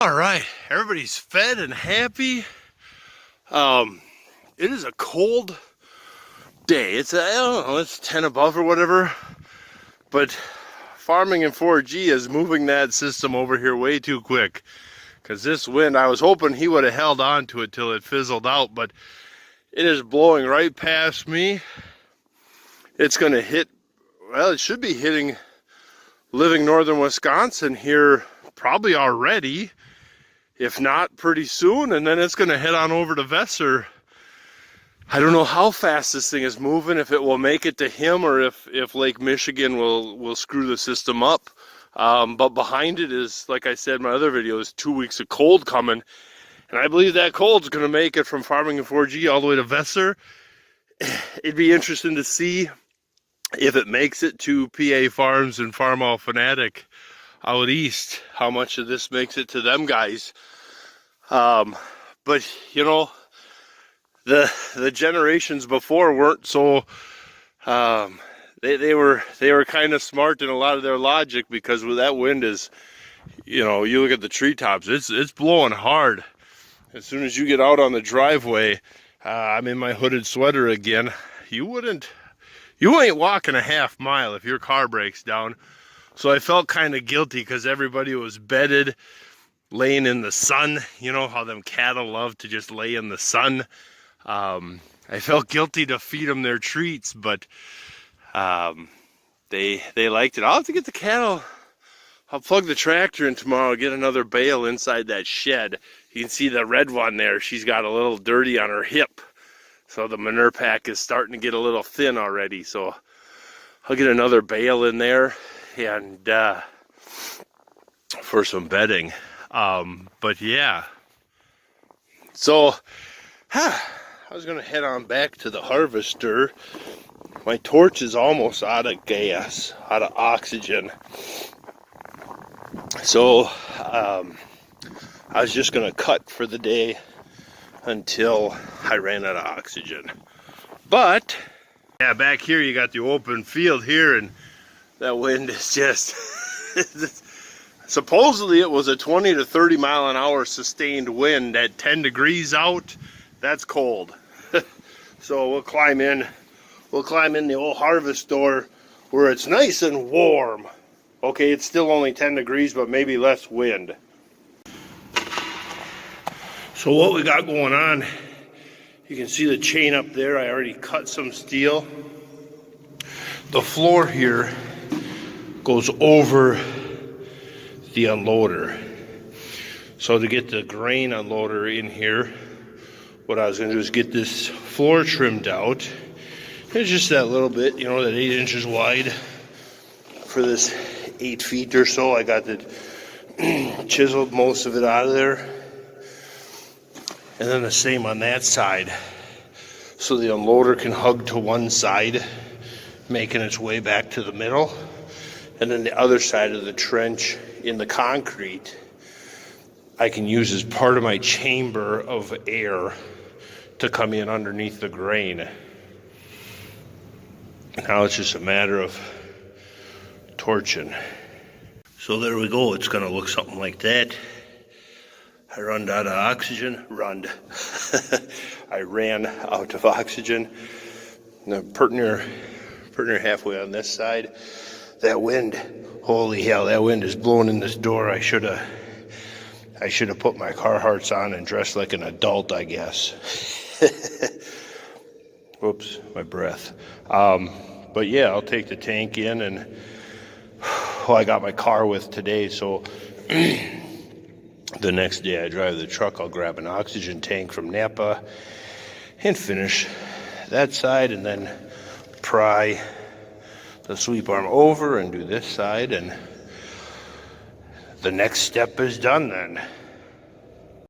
All right, everybody's fed and happy. It is a cold day. I don't know, it's 10 above or whatever. But farming in 4G is moving that system over here way too quick. Because this wind, I was hoping he would have held on to it till it fizzled out, but it is blowing right past me. It's going to hit, well, it should be hitting living northern Wisconsin here probably already, if not pretty soon, and then it's going to head on over to Vesser. I don't know how fast this thing is moving, if it will make it to him or if Lake Michigan will screw the system up. But behind it is, like I said in my other video, is 2 weeks of cold coming. And I believe that cold's going to make it from farming in 4G all the way to Vesser. It'd be interesting to see if it makes it to PA Farms and Farm All Fanatic out east, how much of this makes it to them guys. But you know, the generations before weren't so they were kind of smart in a lot of their logic, because with that wind is, you know, you look at the treetops, it's blowing hard. As soon as you get out on the driveway, I'm in my hooded sweater again. You ain't walking a half mile if your car breaks down. So I felt kind of guilty because everybody was bedded, laying in the sun. You know how them cattle love to just lay in the sun. I felt guilty to feed them their treats, but they liked it. I'll have to get the cattle. I'll plug the tractor in tomorrow, get another bale inside that shed. You can see the red one there. She's got a little dirty on her hip. So the manure pack is starting to get a little thin already. So I'll get another bale in there and for some bedding. But yeah. So I was going to head on back to the harvester. My torch is almost out of gas, out of oxygen. So I was just going to cut for the day until I ran out of oxygen. But yeah, back here you got the open field here, and that wind is just supposedly it was a 20 to 30 mile an hour sustained wind at 10 degrees out. That's cold. So we'll climb in the old harvestor where it's nice and warm. Okay, it's still only 10 degrees, but maybe less wind. So what we got going on, you can see the chain up there. I already cut some steel. The floor here goes over the unloader. So to get the grain unloader in here, what I was going to do is get this floor trimmed out. It's just that little bit, you know, that 8 inches wide for this 8 feet or so. I got it chiseled most of it out of there. And then the same on that side. So the unloader can hug to one side, making its way back to the middle. And then the other side of the trench in the concrete, I can use as part of my chamber of air to come in underneath the grain. Now it's just a matter of torching. So there we go. It's going to look something like that. I run out of oxygen. I ran out of oxygen. Now, partner halfway on this side. That wind, holy hell, that wind is blowing in this door. I should have put my Carhartts on and dressed like an adult, I guess. Whoops, my breath. But yeah, I'll take the tank in, and I got my car with today, so the next day I drive the truck, I'll grab an oxygen tank from Napa and finish that side, and then pry the sweep arm over and do this side, and the next step is done then.